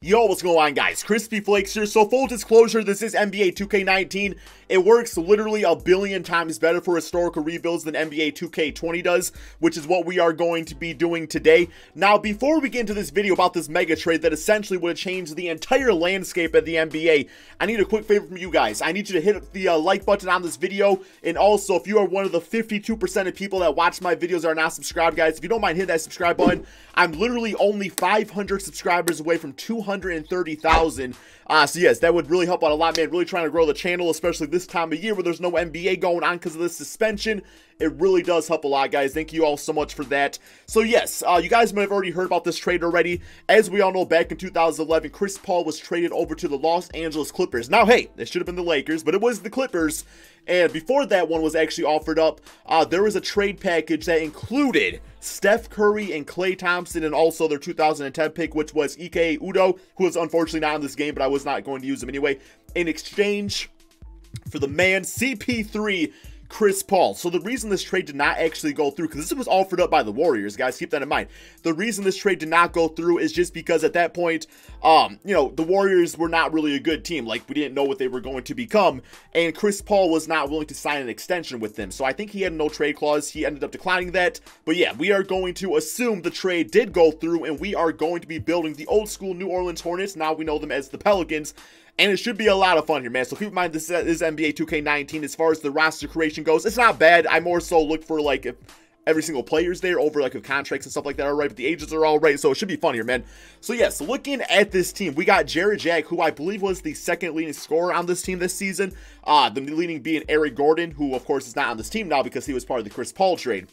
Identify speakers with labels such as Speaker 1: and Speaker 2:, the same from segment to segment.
Speaker 1: Yo, what's going on, guys? Crispy Flakes here. So full disclosure, this is NBA 2K19. It works literally a billion times better for historical rebuilds than NBA 2K20 does, which is what we are going to be doing today. Now, before we get into this video about this mega trade that essentially would have changed the entire landscape of the NBA, I need a quick favor from you guys. I need you to hit the like button on this video, and also, if you are one of the 52% of people that watch my videos that are not subscribed, guys, if you don't mind hitting that subscribe button, I'm literally only 500 subscribers away from 230,000. So yes, that would really help out a lot, man. Really trying to grow the channel, especially this time of year where there's no NBA going on because of this suspension. It really does help a lot, guys. Thank you all so much for that. So yes, you guys might have already heard about this trade already. As we all know, back in 2011, Chris Paul was traded over to the Los Angeles Clippers. Now, hey, it should have been the Lakers, but it was the Clippers. And before that one was actually offered up, there was a trade package that included Steph Curry and Klay Thompson, and also their 2010 pick, which was Ike Udoh, who is unfortunately not in this game, but I was not going to use him anyway, in exchange for the man CP3, Chris Paul. So the reason this trade did not actually go through, because this was offered up by the Warriors, guys, keep that in mind. The reason this trade did not go through is just because at that point, you know, the Warriors were not really a good team. Like, we didn't know what they were going to become, and Chris Paul was not willing to sign an extension with them. So I think he had no trade clause. He ended up declining that. But yeah, we are going to assume the trade did go through, and we are going to be building the old school New Orleans Hornets. Now we know them as the Pelicans. And it should be a lot of fun here, man. So keep in mind, this is NBA 2K19. As far as the roster creation goes, it's not bad. I more so look for, like, if every single player's there over, like, if contracts and stuff like that are right, but the ages are all right. So it should be fun here, man. So, yes, looking at this team, we got Jarrett Jack, who I believe was the second leading scorer on this team this season. The leading being Eric Gordon, who, of course, is not on this team now because he was part of the Chris Paul trade.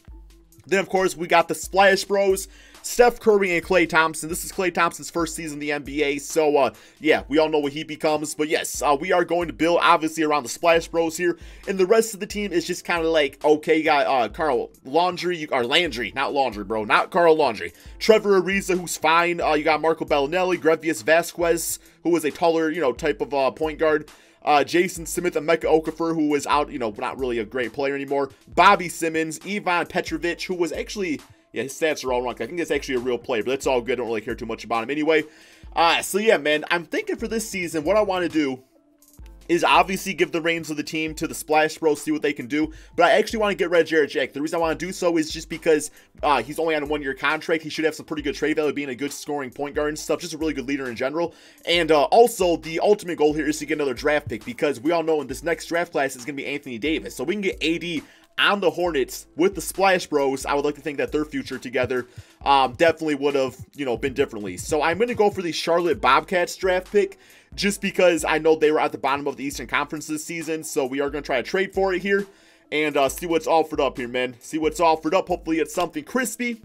Speaker 1: Then, of course, we got the Splash Bros, Steph Curry and Klay Thompson. This is Klay Thompson's first season in the NBA, so, yeah, we all know what he becomes. But, yes, we are going to build, obviously, around the Splash Bros here. And the rest of the team is just kind of like, okay, you got Carl Landry, or Landry, not Laundry, bro, not Carl Landry. Trevor Ariza, who's fine. You got Marco Bellinelli, Grevious Vasquez, who is a taller, you know, type of point guard. Jason Smith and Emeka Okafor, who was out, you know, not really a great player anymore. Bobby Simmons, Ivan Petrovic, who was actually, yeah, his stats are all wrong. I think that's actually a real player, but that's all good. I don't really care too much about him anyway. So yeah, man, I'm thinking for this season, what I want to do is obviously give the reins of the team to the Splash Bros, see what they can do. But I actually want to get rid of Jarrett Jack. The reason I want to do so is just because he's only on a one-year contract. He should have some pretty good trade value, being a good scoring point guard and stuff. Just a really good leader in general. And also, the ultimate goal here is to get another draft pick, because we all know in this next draft class is going to be Anthony Davis. So we can get AD on the Hornets with the Splash Bros. I would like to think that their future together definitely would have, you know, been differently. So I'm going to go for the Charlotte Bobcats draft pick, just because I know they were at the bottom of the Eastern Conference this season. So we are going to try to trade for it here and see what's offered up here, man. See what's offered up. Hopefully it's something crispy.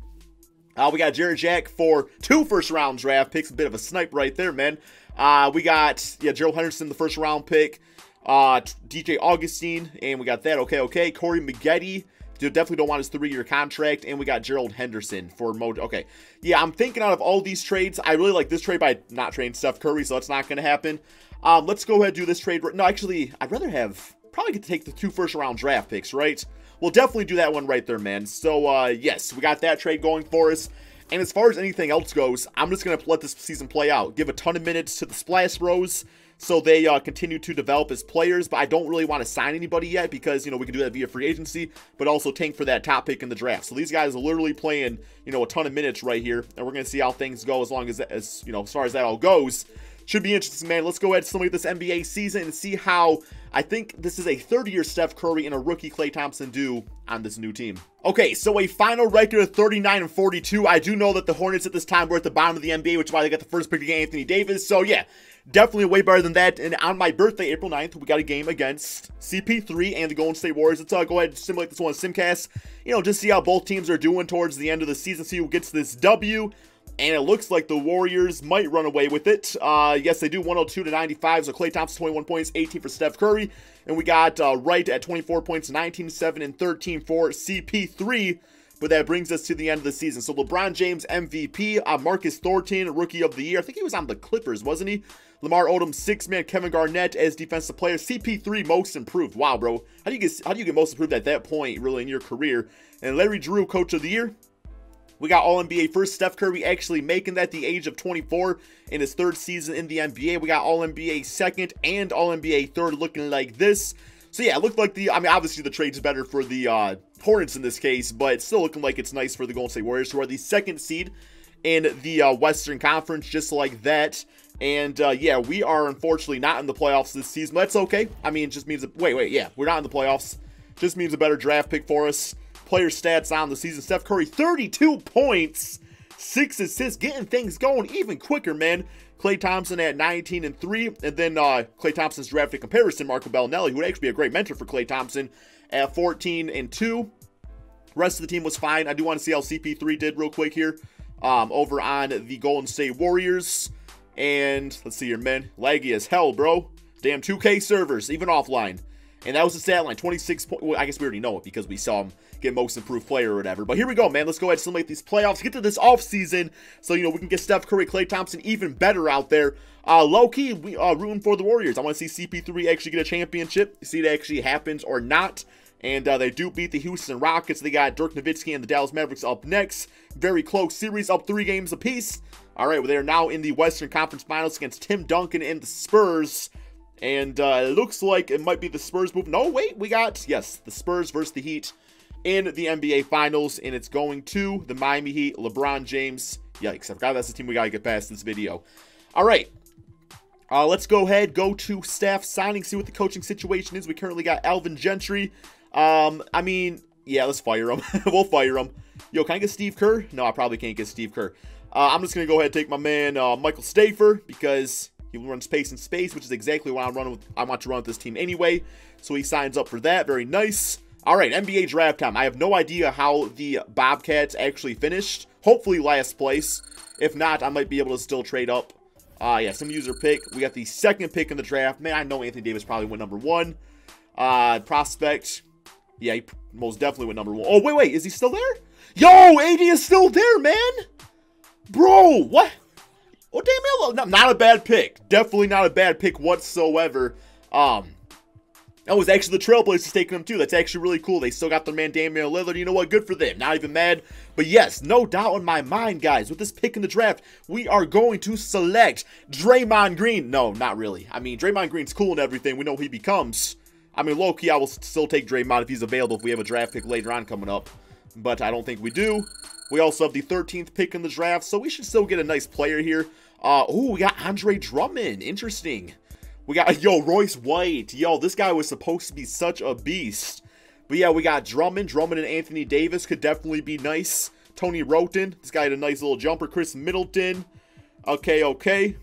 Speaker 1: We got Jarrett Jack for 2 first-round draft picks. A bit of a snipe right there, man. We got, yeah, Gerald Henderson, the first-round pick. DJ Augustine, and we got that. Okay. Corey Maggette. Definitely don't want his 3-year contract. And we got Gerald Henderson for Mo. Okay. Yeah, I'm thinking out of all these trades, I really like this trade by not trading Steph Curry, so that's not going to happen. Let's go ahead and do this trade. No, actually, I'd rather have, probably get to take the 2 first-round draft picks, right? We'll definitely do that one right there, man. So, yes, we got that trade going for us. And as far as anything else goes, I'm just going to let this season play out. Give a ton of minutes to the Splash Bros, so they continue to develop as players. But I don't really want to sign anybody yet because, you know, we can do that via free agency, but also tank for that top pick in the draft. So these guys are literally playing, you know, a ton of minutes right here, and we're going to see how things go as you know, as far as that all goes. Should be interesting, man. Let's go ahead and simulate this NBA season and see how I think this is a third-year Steph Curry and a rookie Klay Thompson do on this new team. Okay, so a final record of 39-42. I do know that the Hornets at this time were at the bottom of the NBA, which is why they got the first pick to get Anthony Davis. So, yeah, definitely way better than that. And on my birthday, April 9th, we got a game against CP3 and the Golden State Warriors. Let's go ahead and simulate this one on Simcast. You know, just see how both teams are doing towards the end of the season, see who gets this W. And it looks like the Warriors might run away with it. Yes, they do, 102-95. So Klay Thompson, 21 points, 18 for Steph Curry. And we got Wright at 24 points, 19, 7, and 13 for CP3. But that brings us to the end of the season. So LeBron James MVP, Marcus Thornton, Rookie of the Year. I think he was on the Clippers, wasn't he? Lamar Odom, 6-man. Kevin Garnett as Defensive Player. CP3, Most Improved. Wow, bro. How do you get Most Improved at that point, really, in your career? And Larry Drew, Coach of the Year. We got All-NBA first, Steph Curry actually making that the age of 24 in his 3rd season in the NBA. We got All-NBA second and All-NBA third looking like this. So yeah, it looked like I mean, obviously the trade's better for the Hornets in this case, but it's still looking like it's nice for the Golden State Warriors, who are the 2nd seed in the Western Conference, just like that. And yeah, we are unfortunately not in the playoffs this season, but that's okay. I mean, it just means, yeah, we're not in the playoffs. Just means a better draft pick for us. Player stats on the season: Steph Curry, 32 points, 6 assists, getting things going even quicker, man. Klay Thompson at 19 and 3, and then Klay Thompson's drafted comparison, Marco Bellinelli, who would actually be a great mentor for Klay Thompson, at 14 and 2. Rest of the team was fine. I do want to see how CP3 did real quick here, over on the Golden State Warriors. And let's see here, man. Laggy as hell, bro. Damn 2K servers, even offline. And that was the stat line, 26 points. Well, I guess we already know it because we saw him get most improved player or whatever. But here we go, man. Let's go ahead and simulate these playoffs. Get to this offseason so, you know, we can get Steph Curry, Klay Thompson even better out there. Low-key, we rooting for the Warriors. I want to see CP3 actually get a championship, see if it actually happens or not. And they do beat the Houston Rockets. They got Dirk Nowitzki and the Dallas Mavericks up next. Very close series, up 3 games apiece. All right, well, they are now in the Western Conference Finals against Tim Duncan and the Spurs. And it looks like it might be the Spurs move. No, wait, we got, yes, the Spurs versus the Heat in the NBA Finals. And it's going to the Miami Heat, LeBron James. Yikes, I forgot that's the team we got to get past this video. All right, let's go ahead, go to staff signing, see what the coaching situation is. We currently got Alvin Gentry. I mean, yeah, let's fire him. We'll fire him. Yo, can I get Steve Kerr? No, I probably can't get Steve Kerr. I'm just going to go ahead and take my man, Michael Stafer, because he runs pace and space, which is exactly what I want to run with this team anyway. So he signs up for that. Very nice. All right, NBA draft time. I have no idea how the Bobcats actually finished. Hopefully last place. If not, I might be able to still trade up. Yeah, some user pick. We got the 2nd pick in the draft. Man, I know Anthony Davis probably went number 1. Prospect. Yeah, he most definitely went number 1. Oh, wait, is he still there? Yo, AD is still there, man. Bro, what? Oh, damn, not a bad pick. Definitely not a bad pick whatsoever. That was actually the Trailblazers taking him too. That's actually really cool. They still got their man Damian Lillard. You know what? Good for them. Not even mad. But yes, no doubt in my mind, guys, with this pick in the draft, we are going to select Draymond Green. No, not really. I mean, Draymond Green's cool and everything. We know who he becomes. I mean, low-key, I will still take Draymond if he's available if we have a draft pick later on coming up. But I don't think we do. We also have the 13th pick in the draft, so we should still get a nice player here. Oh, we got Andre Drummond. Interesting. We got, yo, Royce White. Yo, this guy was supposed to be such a beast. But yeah, we got Drummond. Drummond and Anthony Davis could definitely be nice. Tony Roten. This guy had a nice little jumper. Chris Middleton. Okay.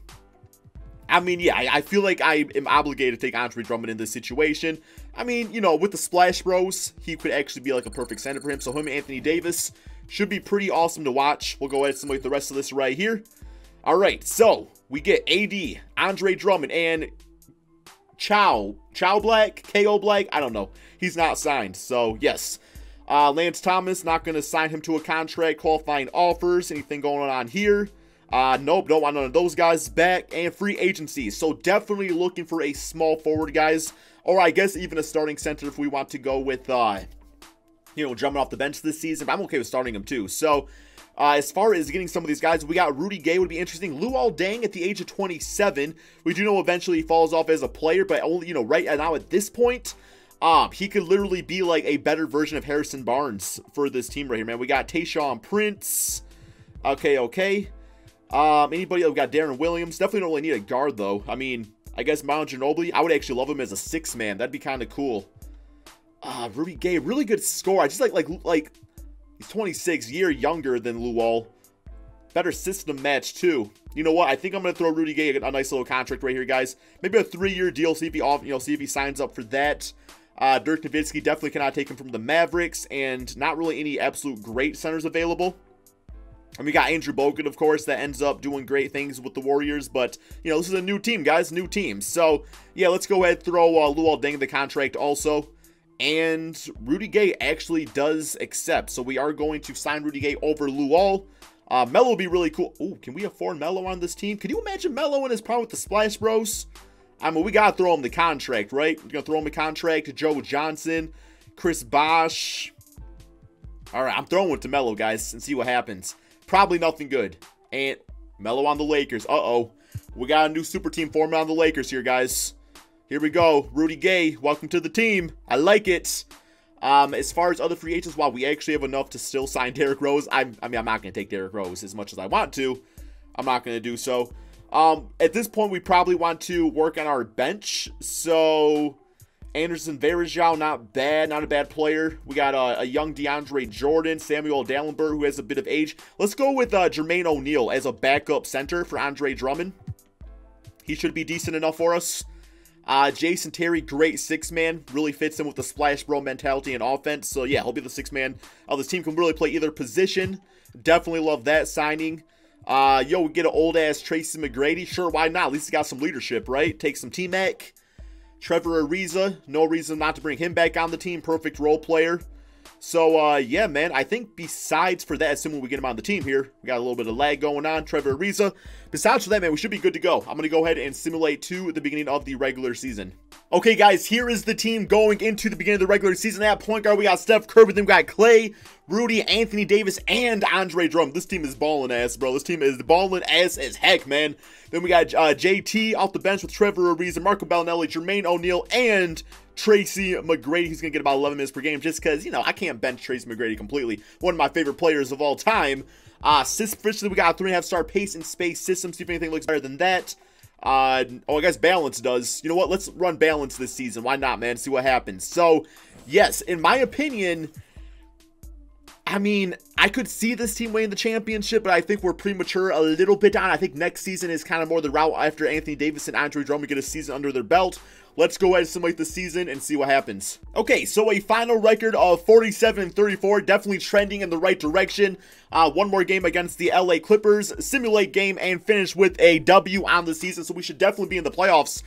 Speaker 1: I mean, yeah, I feel like I am obligated to take Andre Drummond in this situation. I mean, you know, with the Splash Bros, he could actually be like a perfect center for him. So him and Anthony Davis should be pretty awesome to watch. We'll go ahead and simulate the rest of this right here. All right, so we get AD, Andre Drummond, and Chow Black, KO Black, I don't know. He's not signed, so yes. Lance Thomas, not going to sign him to a contract. Qualifying offers, anything going on here? Nope, don't want none of those guys back. And free agency, so definitely looking for a small forward, guys. Or I guess even a starting center if we want to go with, you know, Drummond off the bench this season. But I'm okay with starting him too. So, as far as getting some of these guys, we got Rudy Gay would be interesting. Luol Deng at the age of 27. We do know eventually he falls off as a player, but only, you know, right now at this point, he could literally be like a better version of Harrison Barnes for this team right here, man. We got Tayshaun Prince. Okay. Anybody else? We got Darren Williams. Definitely don't really need a guard, though. I mean, I guess Manu Ginobili. I would actually love him as a 6-man. That'd be kind of cool. Rudy Gay, really good score. I just like he's 26, year younger than Luol. Better system match too. You know what? I think I'm gonna throw Rudy Gay a nice little contract right here, guys. Maybe a 3-year deal. See if he see if he signs up for that. Dirk Nowitzki, definitely cannot take him from the Mavericks, and not really any absolute great centers available. And we got Andrew Bogut, of course, that ends up doing great things with the Warriors. But, you know, this is a new team, guys. New team. So, yeah, let's go ahead and throw Luol Deng the contract also. And Rudy Gay actually does accept. So we are going to sign Rudy Gay over Luol. Melo will be really cool. Ooh, can we afford Melo on this team? Can you imagine Melo in his prime with the Splash Bros? I mean, we got to throw him the contract, right? We're going to throw him the contract to Joe Johnson, Chris Bosh. All right, I'm throwing it to Melo, guys, and see what happens. Probably nothing good. And Melo on the Lakers. Uh-oh. We got a new super team forming on the Lakers here, guys. Here we go. Rudy Gay, welcome to the team. I like it. As far as other free agents, wow, we actually have enough to still sign Derrick Rose. I mean, I'm not going to take Derrick Rose as much as I want to. I'm not going to do so. At this point, we probably want to work on our bench. So, Anderson Varejao, not bad. Not a bad player. We got a young DeAndre Jordan, Samuel Dallenberg, who has a bit of age. Let's go with Jermaine O'Neal as a backup center for Andre Drummond. He should be decent enough for us. Jason Terry, great six-man. Really fits in with the splash bro mentality and offense. So, yeah, he'll be the six-man. This team can really play either position. Definitely love that signing. We get an old-ass Tracy McGrady. Sure, why not? At least he got some leadership, right? Take some T-Mac. Trevor Ariza. No reason not to bring him back on the team. Perfect role player. So, yeah, man, I think besides for that, assuming we get him on the team here, we got a little bit of lag going on, Trevor Ariza. Besides for that, man, we should be good to go. I'm going to go ahead and simulate to the beginning of the regular season. Okay, guys, here is the team going into the beginning of the regular season. At point guard, we got Steph Curry, then we got Klay, Rudy, Anthony Davis, and Andre Drummond. This team is balling ass, bro. This team is balling ass as heck, man. Then we got JT off the bench with Trevor Ariza, Marco Bellinelli, Jermaine O'Neal, and Tracy McGrady. He's going to get about 11 minutes per game just because, you know, I can't bench Tracy McGrady completely. One of my favorite players of all time. Officially, we got a 3.5-star pace and space system. See if anything looks better than that. I guess balance does. You know what? Let's run balance this season. Why not, man? See what happens. So, yes, in my opinion, I mean, I could see this team winning the championship, but I think we're premature a little bit on. I think next season is kind of more the route after Anthony Davis and Andre Drummond get a season under their belt. Let's go ahead and simulate the season and see what happens. Okay, so a final record of 47-34, definitely trending in the right direction. One more game against the LA Clippers, simulate game, and finish with a W on the season. So we should definitely be in the playoffs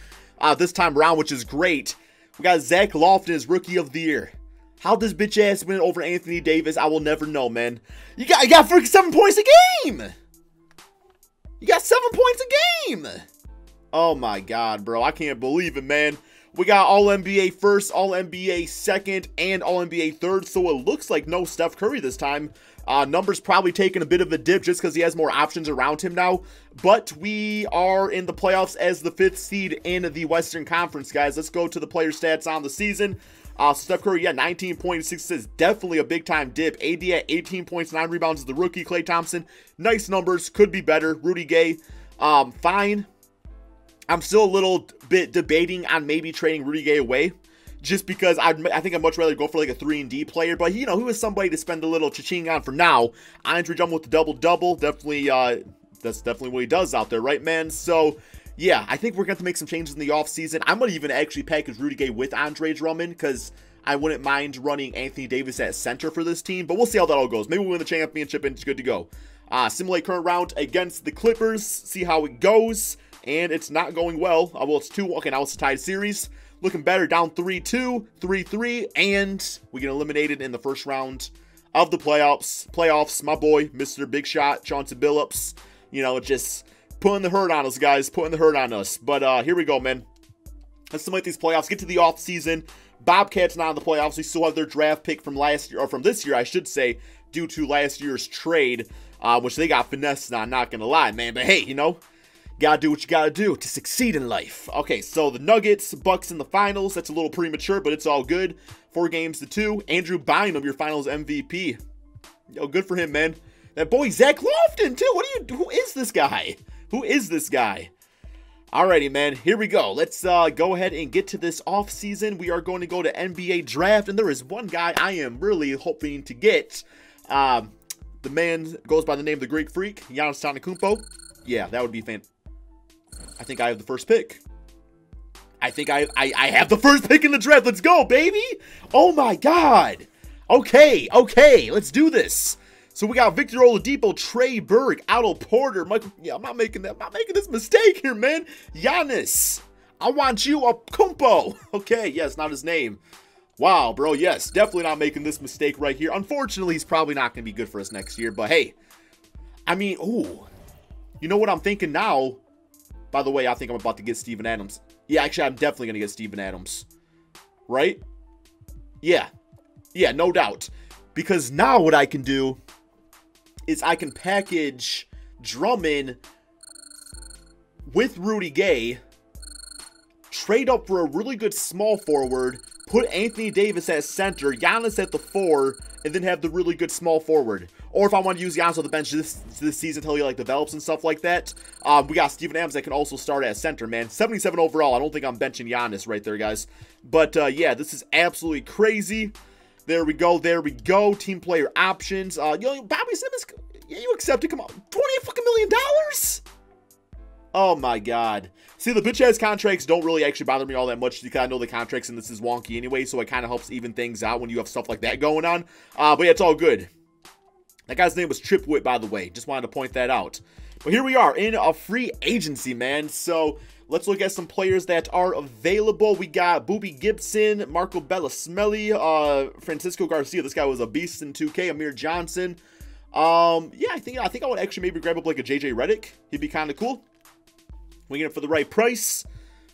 Speaker 1: this time around, which is great. We got Zach Lofton as Rookie of the Year. How this bitch ass win over Anthony Davis, I will never know, man. You got freaking 7 points a game. You got 7 points a game. Oh my God, bro. I can't believe it, man. We got All-NBA first, All-NBA second, and All-NBA third. So it looks like no Steph Curry this time. Numbers probably taking a bit of a dip just because he has more options around him now. But we are in the playoffs as the 5th seed in the Western Conference, guys. Let's go to the player stats on the season. Steph Curry, yeah, 19.6 assists, definitely a big-time dip. AD at 18 points, 9 rebounds is the rookie. Klay Thompson, nice numbers, could be better. Rudy Gay, fine. I'm still a little bit debating on maybe trading Rudy Gay away, just because I think I'd much rather go for like a 3-and-D player. But, you know, who is somebody to spend a little cha-ching on for now? Andre Drummond with the double-double, definitely, that's definitely what he does out there, right, man? So, yeah, I think we're going to make some changes in the offseason. I'm going to even actually package Rudy Gay with Andre Drummond because I wouldn't mind running Anthony Davis at center for this team. But we'll see how that all goes. Maybe we'll win the championship and it's good to go. Simulate current round against the Clippers. See how it goes. And it's not going well. Well, it's 2. Okay, now it's a tied series. Looking better. Down 3-2, 3-3. And we get eliminated in the first round of the playoffs. My boy, Mr. Big Shot, Chauncey Billups. You know, just putting the hurt on us, guys. Putting the hurt on us. But here we go, man. Let's simulate these playoffs. Get to the offseason. Bobcats not in the playoffs. We still have their draft pick from last year, or from this year, I should say, due to last year's trade, which they got finessed on, not going to lie, man. But hey, you know, gotta do what you gotta do to succeed in life. Okay, so the Nuggets, Bucks in the finals. That's a little premature, but it's all good. 4-2. Andrew Bynum, your finals MVP. Yo, good for him, man. That boy, Zach Lofton, too. Who is this guy? Who is this guy? Alrighty, man. Here we go. Let's go ahead and get to this offseason. We are going to go to NBA draft, and there is one guy I am really hoping to get. The man goes by the name of the Greek Freak, Giannis Antetokounmpo. Yeah, that would be fantastic. I think I have the first pick. I think I have the first pick in the draft. Let's go, baby. Oh my God. Okay. Let's do this. So we got Victor Oladipo, Trey Burke, Otto Porter, Michael. Yeah, I'm not making this mistake here, man. Giannis. I want you a Kumpo. Okay, yes, not his name. Wow, bro. Yes, definitely not making this mistake right here. Unfortunately, he's probably not going to be good for us next year. But hey, I mean, ooh. You know what I'm thinking now? By the way, I think I'm about to get Steven Adams. Yeah, actually, I'm definitely going to get Steven Adams. Right? Yeah. Yeah, no doubt. Because now what I can do is I can package Drummond with Rudy Gay, trade up for a really good small forward, put Anthony Davis at center, Giannis at the 4, and then have the really good small forward. Or if I want to use Giannis on the bench this season until he like develops and stuff like that, we got Steven Adams that can also start at center, man. 77 overall. I don't think I'm benching Giannis right there, guys. But yeah, this is absolutely crazy. There we go. There we go. Team player options. Yo, Bobby Simmons, yeah, you accepted. Come on, $20 fucking million. Oh my God. See, the bitch ass contracts don't really actually bother me all that much because I know the contracts and this is wonky anyway, so it kind of helps even things out when you have stuff like that going on. But yeah, it's all good. That guy's name was Tripwit, by the way. Just wanted to point that out. But here we are in a free agency, man. So let's look at some players that are available. We got Boobie Gibson, Marco Bellasmelli, Francisco Garcia. This guy was a beast in 2K. Amir Johnson. Yeah, I think I would actually maybe grab up like a JJ Redick. He'd be kind of cool. We get it for the right price.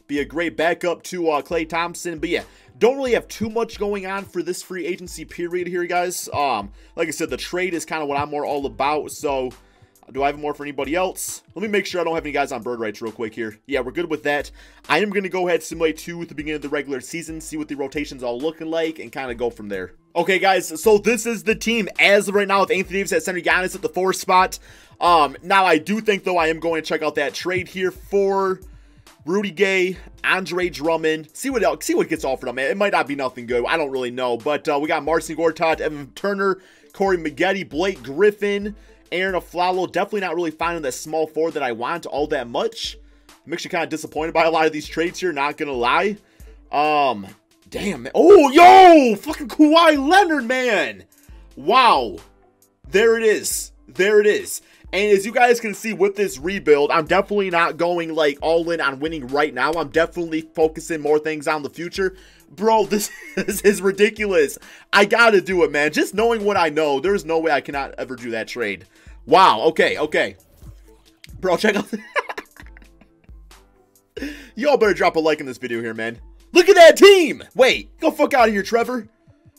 Speaker 1: Be a great backup to Klay Thompson. But yeah, don't really have too much going on for this free agency period here, guys. Like I said, the trade is kind of what I'm more all about. So do I have more for anybody else? Let me make sure I don't have any guys on bird rights real quick here. Yeah, we're good with that. I am going to go ahead and simulate 2 at the beginning of the regular season, see what the rotation's all looking like, and kind of go from there. Okay, guys, so this is the team as of right now with Anthony Davis at center, Giannis at the 4 spot. Now I do think, though, I am going to check out that trade here for Rudy Gay, Andre Drummond. See what gets offered on, man. It might not be nothing good. I don't really know. But we got Marcin Gortat, Evan Turner, Corey Maggette, Blake Griffin, Aaron Aflalo. Definitely not really finding that small forward that I want all that much. I'm actually kind of disappointed by a lot of these trades here, not gonna lie. Damn, man. Oh, yo! Fucking Kawhi Leonard, man! Wow. There it is. There it is. And as you guys can see with this rebuild, I'm definitely not going like all in on winning right now. I'm definitely focusing more things on the future. Bro, this is ridiculous. I gotta do it, man. Just knowing what I know, there's no way I cannot ever do that trade. Wow, okay, okay. Bro, check out. Y'all better drop a like in this video here, man. Look at that team! Wait, go fuck out of here, Trevor.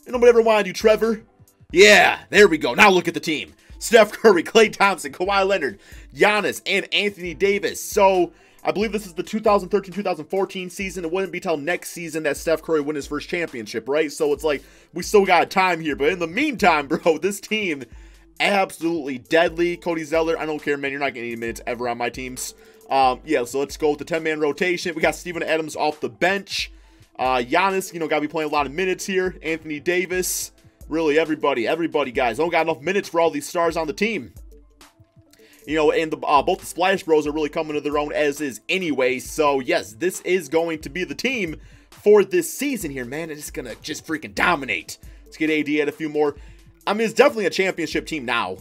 Speaker 1: Nobody ever wanted you, Trevor. Yeah, there we go. Now look at the team. Steph Curry, Klay Thompson, Kawhi Leonard, Giannis, and Anthony Davis. So, I believe this is the 2013-2014 season. It wouldn't be till next season that Steph Curry win his first championship, right? So, it's like, we still got time here. But in the meantime, bro, this team, absolutely deadly. Cody Zeller, I don't care, man. You're not getting any minutes ever on my teams. Yeah, so let's go with the 10-man rotation. We got Steven Adams off the bench. Giannis, you know, got to be playing a lot of minutes here. Anthony Davis. Really, everybody, guys. Don't got enough minutes for all these stars on the team. You know, and both the Splash Bros are really coming to their own as is anyway. So, yes, this is going to be the team for this season here, man. It's going to just freaking dominate. Let's get AD at a few more. I mean, it's definitely a championship team now.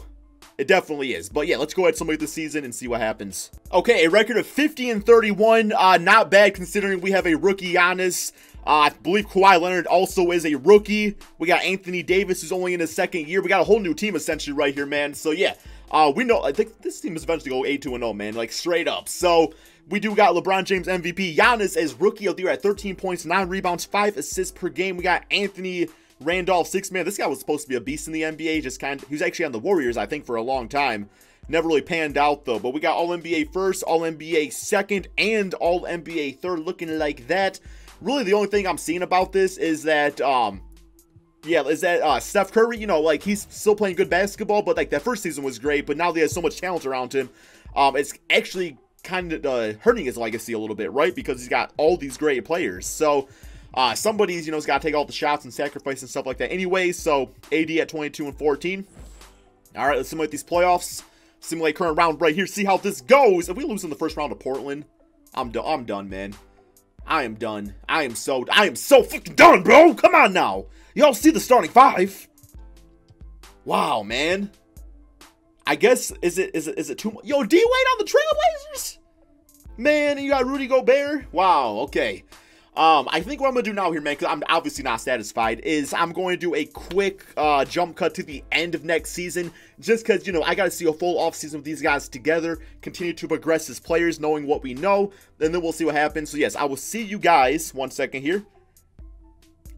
Speaker 1: It definitely is. But, yeah, let's go ahead and summate the season and see what happens. Okay, a record of 50-31. Not bad considering we have a rookie Giannis. I believe Kawhi Leonard also is a rookie. We got Anthony Davis, who's only in his 2nd year. We got a whole new team, essentially, right here, man. So, yeah, we know, I think this team is eventually go 8-0, man, like, straight up. So, we do got LeBron James MVP. Giannis as rookie of the year at 13 points, 9 rebounds, 5 assists per game. We got Anthony Randolph, 6-man. This guy was supposed to be a beast in the NBA. Just kind of, he was actually on the Warriors, I think, for a long time. Never really panned out, though. But we got All-NBA first, All-NBA second, and All-NBA third, looking like that. Really, the only thing I'm seeing about this is that, Steph Curry, you know, like, he's still playing good basketball, but, like, that first season was great, but now that he has so much talent around him, it's actually kind of hurting his legacy a little bit, right? Because he's got all these great players. So, somebody's, you know, has got to take all the shots and sacrifice and stuff like that anyway. So, AD at 22-14. All right, let's simulate these playoffs. Simulate current round right here. See how this goes. If we lose in the first round of Portland, I'm done, man. I am done. I am so fucking done, bro. Come on now. Y'all see the starting 5? Wow, man. I guess, is it too much? Yo, D-Wade on the Trailblazers? Man, and you got Rudy Gobert? Wow, okay. I think what I'm going to do now here, man, because I'm obviously not satisfied, is I'm going to do a quick jump cut to the end of next season, just because, you know, I got to see a full offseason with these guys together, continue to progress as players, knowing what we know, and then we'll see what happens. So, yes, I will see you guys, 1 second here,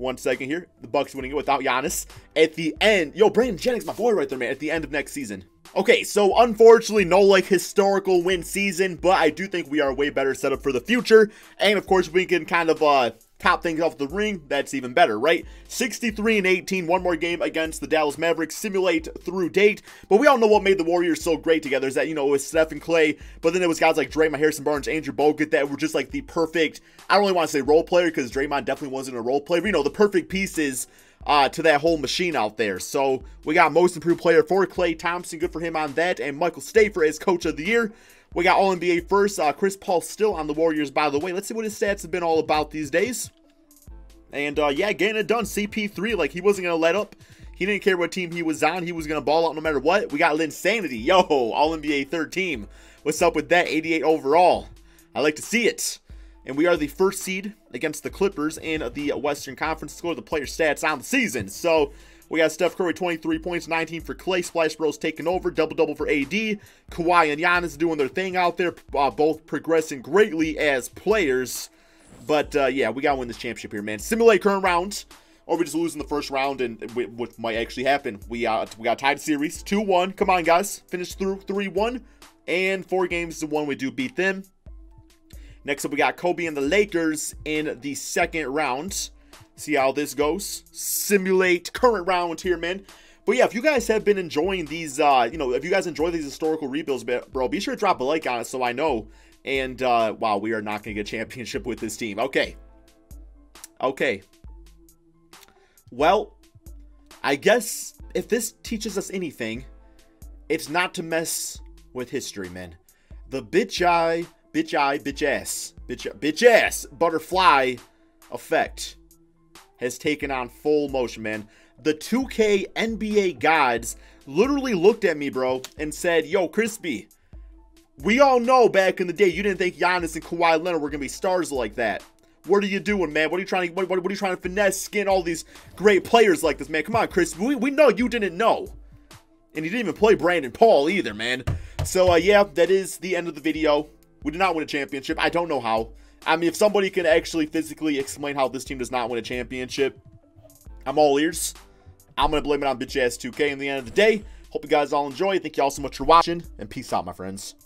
Speaker 1: 1 second here. The Bucks winning it without Giannis. At the end, yo, Brandon Jennings, my boy right there, man, at the end of next season. Okay, so unfortunately, no, like, historical win season, but I do think we are way better set up for the future. And, of course, we can kind of top things off the ring. That's even better, right? 63-18, one more game against the Dallas Mavericks, simulate through date. But we all know what made the Warriors so great together is that, you know, it was Steph and Klay, but then it was guys like Draymond, Harrison Barnes, Andrew Bogut that were just, like, the perfect, I don't really want to say role player because Draymond definitely wasn't a role player, but, you know, the perfect pieces to that whole machine out there. So we got most improved player for Klay Thompson, good for him on that, and Michael Steph as coach of the year. We got all NBA first. Chris Paul still on the Warriors, by the way. Let's see what his stats have been all about these days. And yeah, getting it done. CP3, like, he wasn't gonna let up. He didn't care what team he was on. He was gonna ball out no matter what. We got Linsanity, yo, all NBA third team. What's up with that? 88 overall. I like to see it. And we are the first seed against the Clippers in the Western Conference. Let's go to the player stats on the season. So we got Steph Curry, 23 points, 19 for Klay. Splash Bros taking over. Double-double for AD. Kawhi and Giannis doing their thing out there. Both progressing greatly as players. But, yeah, we got to win this championship here, man. Simulate current round. Or we just lose in the first round, and what might actually happen. We got tied series. 2-1. Come on, guys. Finish through 3-1. And 4 games to 1. We do beat them. Next up, we got Kobe and the Lakers in the second round. See how this goes. Simulate current round here, man. But yeah, if you guys have been enjoying these, you know, if you guys enjoy these historical rebuilds, bro, be sure to drop a like on it so I know. And, wow, we are not going to get a championship with this team. Okay. Okay. Well, I guess if this teaches us anything, it's not to mess with history, man. The bitch ass butterfly effect has taken on full motion, man. The 2K NBA gods literally looked at me, bro, and said, yo, Crispy, we all know back in the day you didn't think Giannis and Kawhi Leonard were gonna be stars like that. What are you doing, man? What are you trying to what are you trying to finesse skin all these great players like this, man? Come on, Chris. We know you didn't know. And he didn't even play Brandon Paul either, man. So yeah, that is the end of the video. We did not win a championship. I don't know how. I mean, if somebody can actually physically explain how this team does not win a championship, I'm all ears. I'm going to blame it on bitch-ass 2K in the end of the day. Hope you guys all enjoy. Thank you all so much for watching, and peace out, my friends.